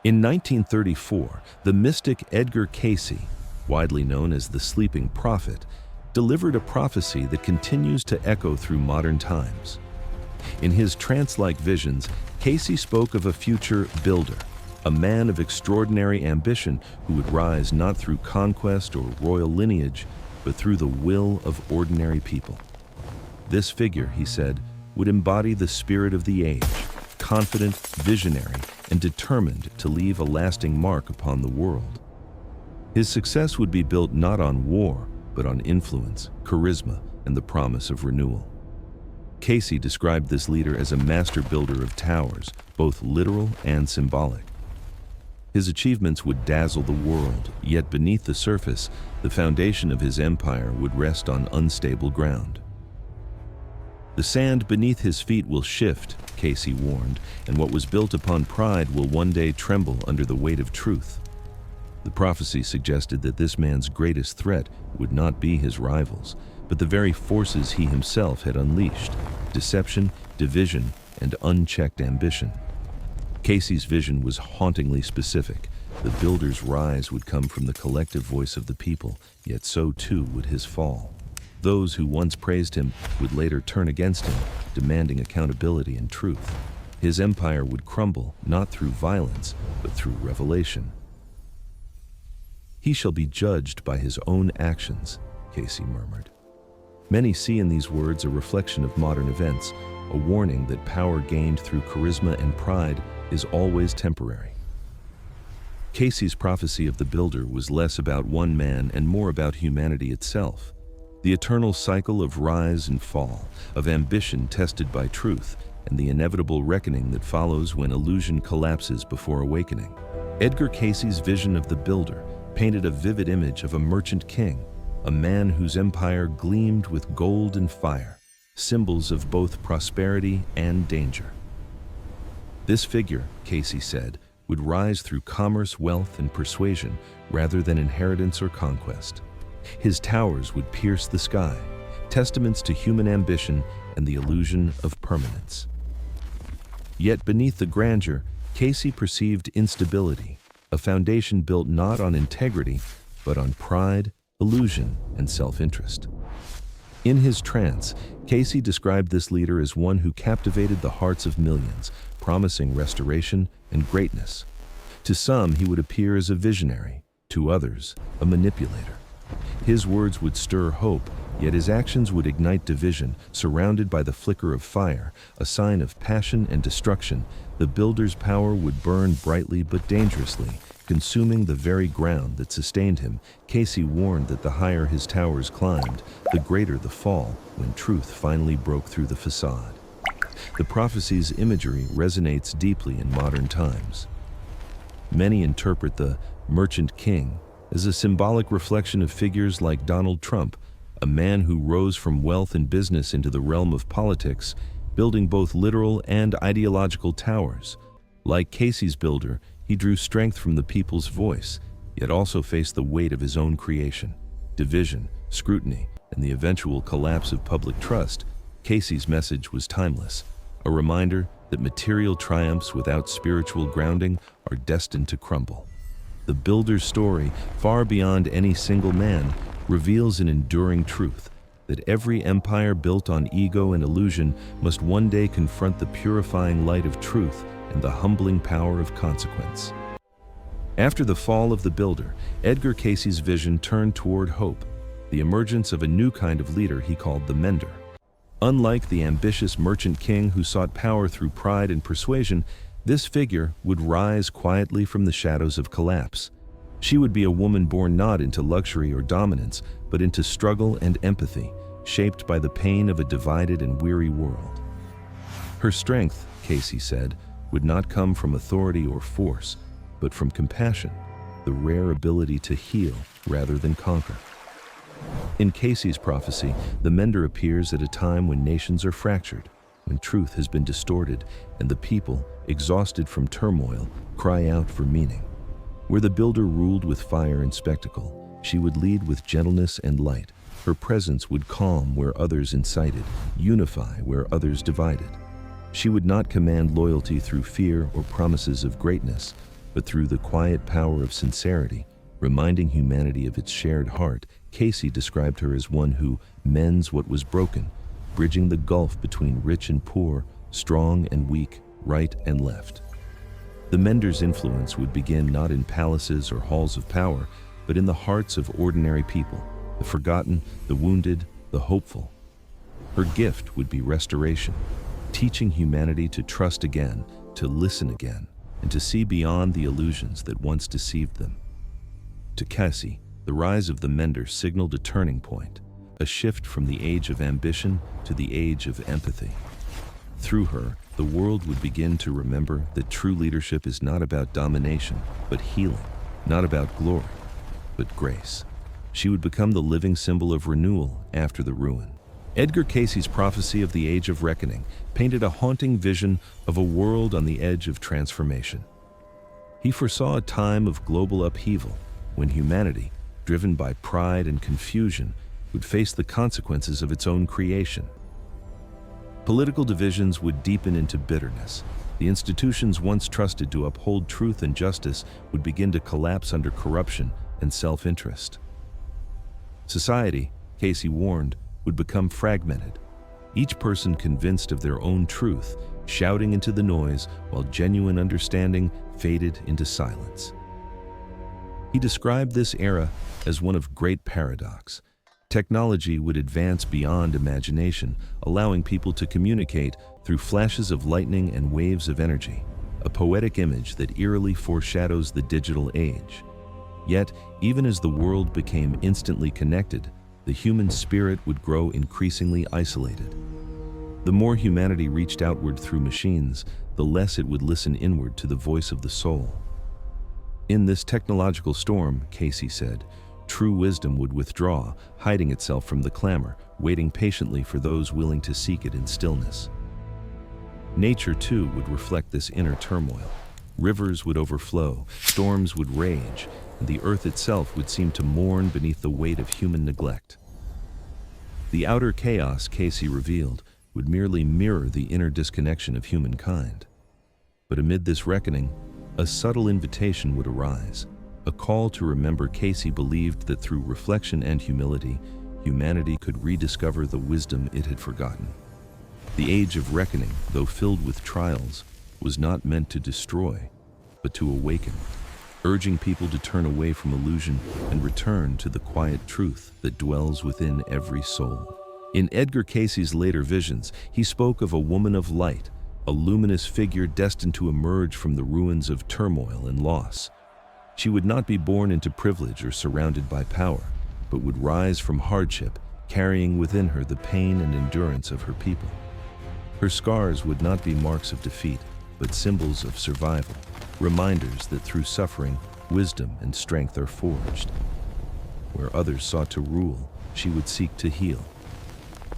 In 1934, the mystic Edgar Cayce, widely known as the Sleeping Prophet, delivered a prophecy that continues to echo through modern times. In his trance-like visions, Cayce spoke of a future builder, a man of extraordinary ambition who would rise not through conquest or royal lineage, but through the will of ordinary people. This figure, he said, would embody the spirit of the age, confident, visionary, and determined to leave a lasting mark upon the world. His success would be built not on war, but on influence, charisma, and the promise of renewal. Cayce described this leader as a master builder of towers, both literal and symbolic. His achievements would dazzle the world, yet beneath the surface, the foundation of his empire would rest on unstable ground. The sand beneath his feet will shift, Cayce warned, and what was built upon pride will one day tremble under the weight of truth. The prophecy suggested that this man's greatest threat would not be his rivals, but the very forces he himself had unleashed: deception, division, and unchecked ambition. Cayce's vision was hauntingly specific. The builder's rise would come from the collective voice of the people, yet so too would his fall. Those who once praised him would later turn against him, demanding accountability and truth. His empire would crumble not through violence, but through revelation. "He shall be judged by his own actions," Cayce murmured. Many see in these words a reflection of modern events, a warning that power gained through charisma and pride is always temporary. Cayce's prophecy of the builder was less about one man and more about humanity itself. The eternal cycle of rise and fall, of ambition tested by truth, and the inevitable reckoning that follows when illusion collapses before awakening. Edgar Cayce's vision of the builder painted a vivid image of a merchant king, a man whose empire gleamed with gold and fire, symbols of both prosperity and danger. This figure, Cayce said, would rise through commerce, wealth, and persuasion rather than inheritance or conquest. His towers would pierce the sky, testaments to human ambition and the illusion of permanence. Yet beneath the grandeur, Cayce perceived instability, a foundation built not on integrity, but on pride, illusion, and self-interest. In his trance, Cayce described this leader as one who captivated the hearts of millions, promising restoration and greatness. To some, he would appear as a visionary, to others, a manipulator. His words would stir hope, yet his actions would ignite division. Surrounded by the flicker of fire, a sign of passion and destruction, the builder's power would burn brightly but dangerously, consuming the very ground that sustained him. Cayce warned that the higher his towers climbed, the greater the fall when truth finally broke through the facade. The prophecy's imagery resonates deeply in modern times. Many interpret the merchant king as a symbolic reflection of figures like Donald Trump, a man who rose from wealth and business into the realm of politics, building both literal and ideological towers. Like Cayce's builder, he drew strength from the people's voice, yet also faced the weight of his own creation, division, scrutiny, and the eventual collapse of public trust. Cayce's message was timeless, a reminder that material triumphs without spiritual grounding are destined to crumble. The builder's story, far beyond any single man, reveals an enduring truth, that every empire built on ego and illusion must one day confront the purifying light of truth and the humbling power of consequence. After the fall of the builder, Edgar Cayce's vision turned toward hope, the emergence of a new kind of leader he called the mender. Unlike the ambitious merchant king who sought power through pride and persuasion, this figure would rise quietly from the shadows of collapse. She would be a woman born not into luxury or dominance, but into struggle and empathy, shaped by the pain of a divided and weary world. Her strength, Cayce said, would not come from authority or force, but from compassion, the rare ability to heal rather than conquer. In Cayce's prophecy, the mender appears at a time when nations are fractured, when truth has been distorted, and the people, exhausted from turmoil, cry out for meaning. Where the builder ruled with fire and spectacle, she would lead with gentleness and light. Her presence would calm where others incited, unify where others divided. She would not command loyalty through fear or promises of greatness, but through the quiet power of sincerity, reminding humanity of its shared heart. Cayce described her as one who mends what was broken, bridging the gulf between rich and poor, strong and weak, right and left. The mender's influence would begin not in palaces or halls of power, but in the hearts of ordinary people, the forgotten, the wounded, the hopeful. Her gift would be restoration, teaching humanity to trust again, to listen again, and to see beyond the illusions that once deceived them. To Cayce, the rise of the mender signaled a turning point, a shift from the age of ambition to the age of empathy. Through her, the world would begin to remember that true leadership is not about domination, but healing, not about glory, but grace. She would become the living symbol of renewal after the ruin. Edgar Cayce's prophecy of the Age of Reckoning painted a haunting vision of a world on the edge of transformation. He foresaw a time of global upheaval when humanity, driven by pride and confusion, would face the consequences of its own creation. Political divisions would deepen into bitterness. The institutions once trusted to uphold truth and justice would begin to collapse under corruption and self-interest. Society, Cayce warned, would become fragmented, each person convinced of their own truth, shouting into the noise while genuine understanding faded into silence. He described this era as one of great paradox. Technology would advance beyond imagination, allowing people to communicate through flashes of lightning and waves of energy, a poetic image that eerily foreshadows the digital age. Yet, even as the world became instantly connected, the human spirit would grow increasingly isolated. The more humanity reached outward through machines, the less it would listen inward to the voice of the soul. In this technological storm, Cayce said, true wisdom would withdraw, hiding itself from the clamor, waiting patiently for those willing to seek it in stillness. Nature, too, would reflect this inner turmoil. Rivers would overflow, storms would rage, and the earth itself would seem to mourn beneath the weight of human neglect. The outer chaos, Cayce revealed, would merely mirror the inner disconnection of humankind. But amid this reckoning, a subtle invitation would arise, a call to remember. Cayce believed that through reflection and humility, humanity could rediscover the wisdom it had forgotten. The Age of Reckoning, though filled with trials, was not meant to destroy, but to awaken, urging people to turn away from illusion and return to the quiet truth that dwells within every soul. In Edgar Cayce's later visions, he spoke of a woman of light, a luminous figure destined to emerge from the ruins of turmoil and loss. She would not be born into privilege or surrounded by power, but would rise from hardship, carrying within her the pain and endurance of her people. Her scars would not be marks of defeat, but symbols of survival, reminders that through suffering, wisdom and strength are forged. Where others sought to rule, she would seek to heal.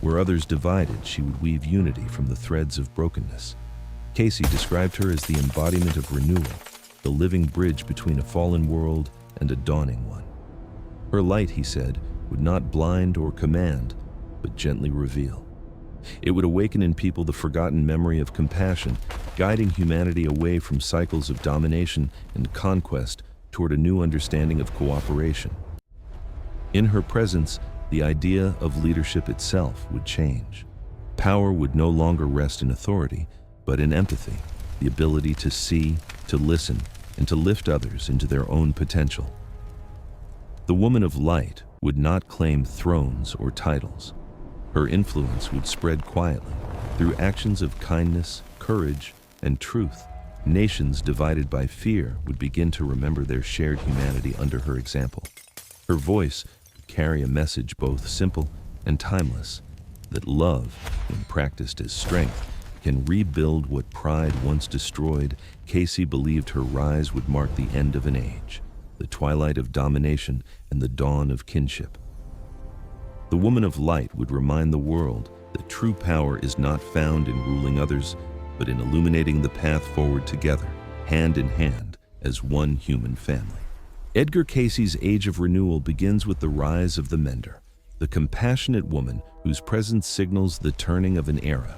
Where others divided, she would weave unity from the threads of brokenness. Cayce described her as the embodiment of renewal, the living bridge between a fallen world and a dawning one. Her light, he said, would not blind or command, but gently reveal. It would awaken in people the forgotten memory of compassion, guiding humanity away from cycles of domination and conquest toward a new understanding of cooperation. In her presence, the idea of leadership itself would change. Power would no longer rest in authority, but in empathy, the ability to see, to listen, and to lift others into their own potential. The woman of light would not claim thrones or titles. Her influence would spread quietly through actions of kindness, courage, and truth. Nations divided by fear would begin to remember their shared humanity under her example. Her voice would carry a message both simple and timeless, that love, when practiced as strength, can rebuild what pride once destroyed. Cayce believed her rise would mark the end of an age, the twilight of domination and the dawn of kinship. The woman of light would remind the world that true power is not found in ruling others, but in illuminating the path forward together, hand in hand, as one human family. Edgar Cayce's Age of Renewal begins with the rise of the mender, the compassionate woman whose presence signals the turning of an era.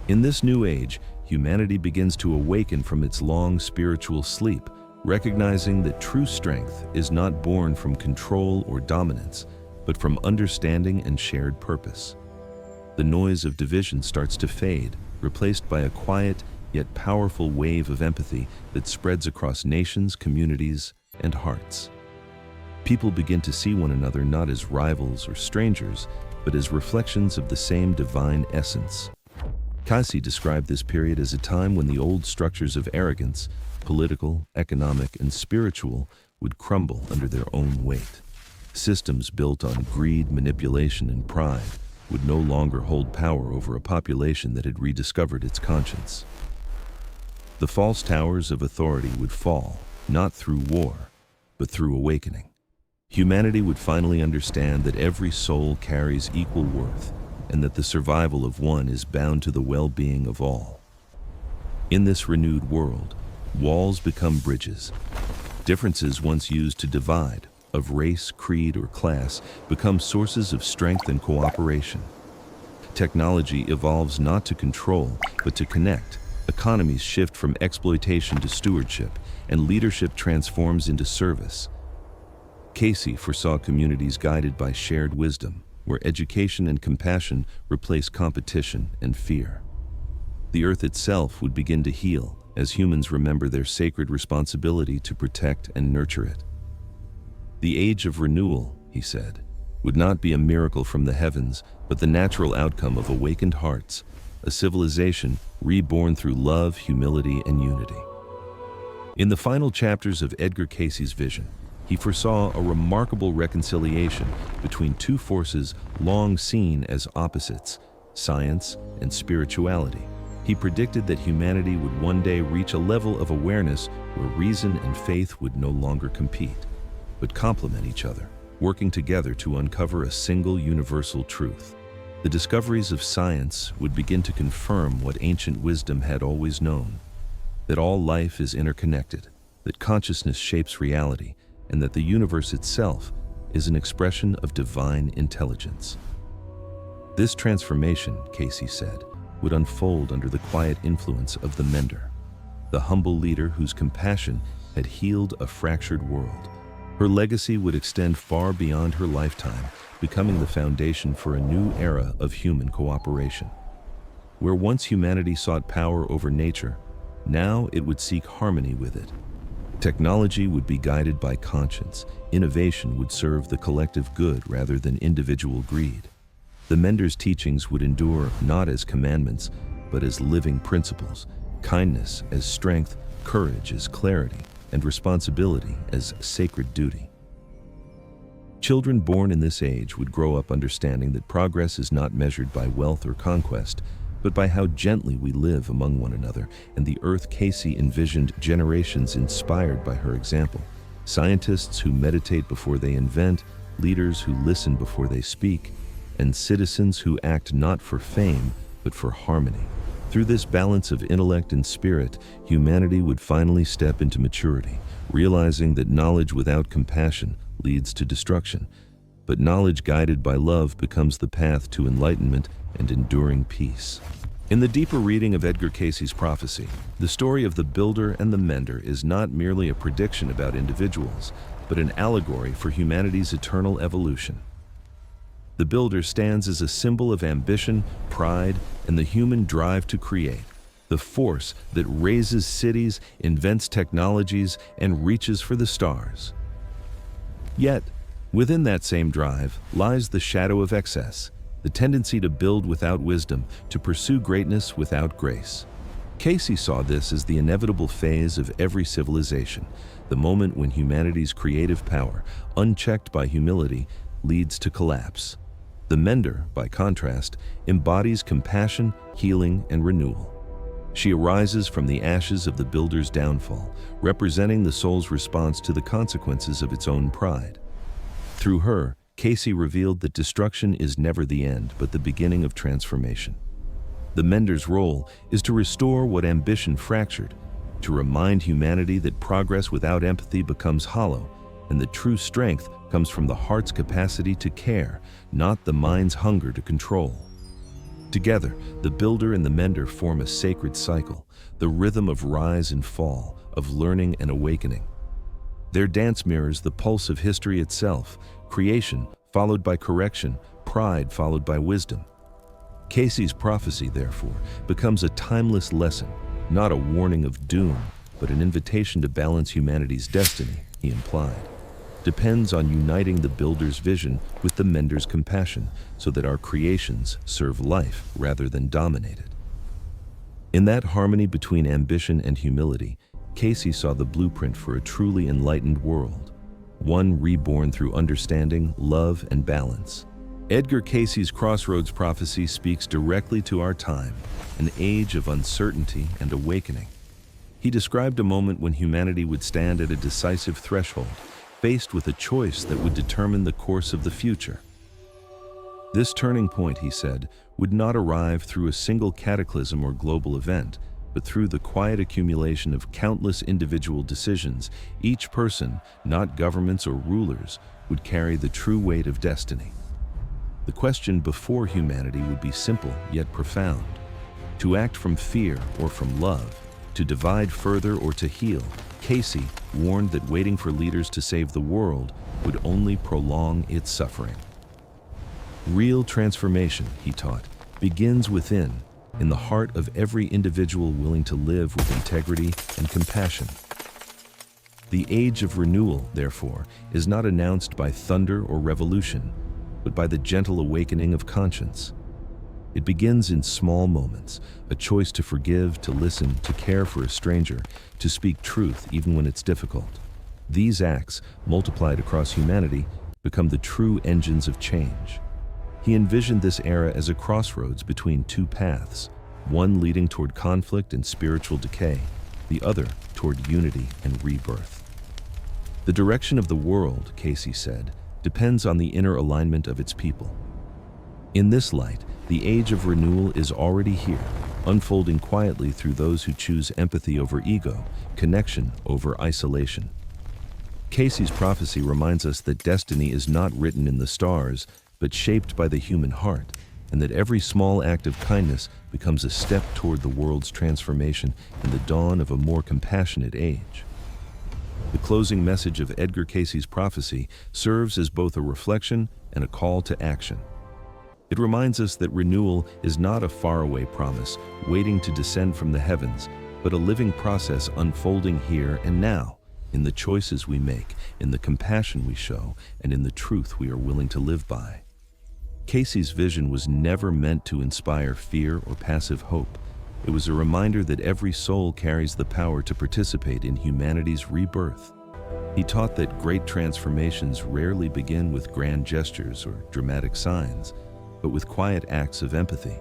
In this new age, humanity begins to awaken from its long spiritual sleep, recognizing that true strength is not born from control or dominance, but from understanding and shared purpose. The noise of division starts to fade, replaced by a quiet yet powerful wave of empathy that spreads across nations, communities, and hearts. People begin to see one another not as rivals or strangers, but as reflections of the same divine essence. Cayce described this period as a time when the old structures of arrogance, political, economic, and spiritual, would crumble under their own weight. Systems built on greed, manipulation, and pride would no longer hold power over a population that had rediscovered its conscience. The false towers of authority would fall, not through war, but through awakening. Humanity would finally understand that every soul carries equal worth, and that the survival of one is bound to the well-being of all. In this renewed world, walls become bridges. Differences once used to divide, of race, creed, or class, become sources of strength and cooperation. Technology evolves not to control, but to connect. Economies shift from exploitation to stewardship, and leadership transforms into service. Cayce foresaw communities guided by shared wisdom, where education and compassion replace competition and fear. The earth itself would begin to heal as humans remember their sacred responsibility to protect and nurture it. The age of renewal, he said, would not be a miracle from the heavens, but the natural outcome of awakened hearts, a civilization reborn through love, humility, and unity. In the final chapters of Edgar Cayce's vision, he foresaw a remarkable reconciliation between two forces long seen as opposites, science and spirituality. He predicted that humanity would one day reach a level of awareness where reason and faith would no longer compete, but complement each other, working together to uncover a single universal truth. The discoveries of science would begin to confirm what ancient wisdom had always known, that all life is interconnected, that consciousness shapes reality, and that the universe itself is an expression of divine intelligence. This transformation, Cayce said, would unfold under the quiet influence of the Mender, the humble leader whose compassion had healed a fractured world. Her legacy would extend far beyond her lifetime, becoming the foundation for a new era of human cooperation. Where once humanity sought power over nature, now it would seek harmony with it. Technology would be guided by conscience. Innovation would serve the collective good rather than individual greed. The Mender's teachings would endure not as commandments, but as living principles, kindness as strength, courage as clarity, and responsibility as sacred duty. Children born in this age would grow up understanding that progress is not measured by wealth or conquest, but by how gently we live among one another, and the earth Cayce envisioned generations inspired by her example. Scientists who meditate before they invent, leaders who listen before they speak, and citizens who act not for fame, but for harmony. Through this balance of intellect and spirit, humanity would finally step into maturity, realizing that knowledge without compassion leads to destruction, but knowledge guided by love becomes the path to enlightenment and enduring peace. In the deeper reading of Edgar Cayce's prophecy, the story of the builder and the mender is not merely a prediction about individuals, but an allegory for humanity's eternal evolution. The builder stands as a symbol of ambition, pride, and the human drive to create, the force that raises cities, invents technologies, and reaches for the stars. Yet, within that same drive lies the shadow of excess, the tendency to build without wisdom, to pursue greatness without grace. Cayce saw this as the inevitable phase of every civilization, the moment when humanity's creative power, unchecked by humility, leads to collapse. The mender, by contrast, embodies compassion, healing, and renewal. She arises from the ashes of the builder's downfall, representing the soul's response to the consequences of its own pride. Through her, Cayce revealed that destruction is never the end, but the beginning of transformation. The mender's role is to restore what ambition fractured, to remind humanity that progress without empathy becomes hollow, and that true strength comes from the heart's capacity to care, not the mind's hunger to control. Together, the builder and the mender form a sacred cycle, the rhythm of rise and fall, of learning and awakening. Their dance mirrors the pulse of history itself, creation followed by correction, pride followed by wisdom. Cayce's prophecy, therefore, becomes a timeless lesson, not a warning of doom, but an invitation to balance humanity's destiny, he implied. Depends on uniting the builder's vision with the mender's compassion so that our creations serve life rather than dominate it. In that harmony between ambition and humility, Cayce saw the blueprint for a truly enlightened world, one reborn through understanding, love, and balance. Edgar Cayce's Crossroads prophecy speaks directly to our time, an age of uncertainty and awakening. He described a moment when humanity would stand at a decisive threshold, faced with a choice that would determine the course of the future. This turning point, he said, would not arrive through a single cataclysm or global event, but through the quiet accumulation of countless individual decisions. Each person, not governments or rulers, would carry the true weight of destiny. The question before humanity would be simple yet profound: to act from fear or from love, to divide further or to heal. Cayce warned that waiting for leaders to save the world would only prolong its suffering. Real transformation, he taught, begins within, in the heart of every individual willing to live with integrity and compassion. The age of renewal, therefore, is not announced by thunder or revolution, but by the gentle awakening of conscience. It begins in small moments, a choice to forgive, to listen, to care for a stranger, to speak truth even when it's difficult. These acts, multiplied across humanity, become the true engines of change. He envisioned this era as a crossroads between two paths, one leading toward conflict and spiritual decay, the other toward unity and rebirth. The direction of the world, Cayce said, depends on the inner alignment of its people. In this light, the age of renewal is already here, unfolding quietly through those who choose empathy over ego, connection over isolation. Cayce's prophecy reminds us that destiny is not written in the stars, but shaped by the human heart, and that every small act of kindness becomes a step toward the world's transformation and the dawn of a more compassionate age. The closing message of Edgar Cayce's prophecy serves as both a reflection and a call to action. It reminds us that renewal is not a faraway promise waiting to descend from the heavens, but a living process unfolding here and now, in the choices we make, in the compassion we show, and in the truth we are willing to live by. Cayce's vision was never meant to inspire fear or passive hope. It was a reminder that every soul carries the power to participate in humanity's rebirth. He taught that great transformations rarely begin with grand gestures or dramatic signs, but with quiet acts of empathy.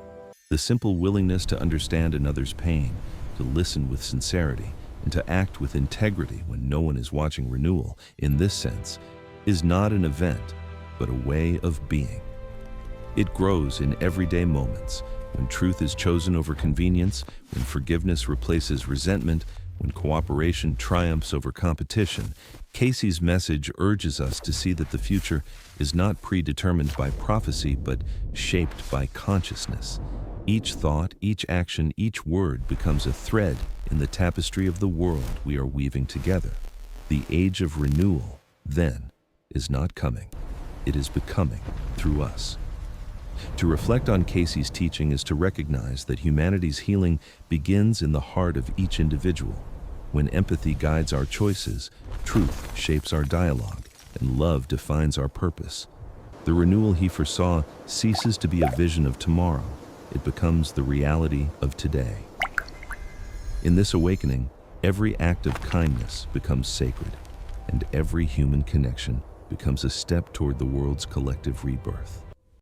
The simple willingness to understand another's pain, to listen with sincerity, and to act with integrity when no one is watching. Renewal, in this sense, is not an event, but a way of being. It grows in everyday moments, when truth is chosen over convenience, when forgiveness replaces resentment, when cooperation triumphs over competition. Cayce's message urges us to see that the future is not predetermined by prophecy, but shaped by consciousness. Each thought, each action, each word becomes a thread in the tapestry of the world we are weaving together. The age of renewal, then, is not coming. It is becoming through us. To reflect on Cayce's teaching is to recognize that humanity's healing begins in the heart of each individual. When empathy guides our choices, truth shapes our dialogue, and love defines our purpose. The renewal he foresaw ceases to be a vision of tomorrow. It becomes the reality of today. In this awakening, every act of kindness becomes sacred, and every human connection becomes a step toward the world's collective rebirth.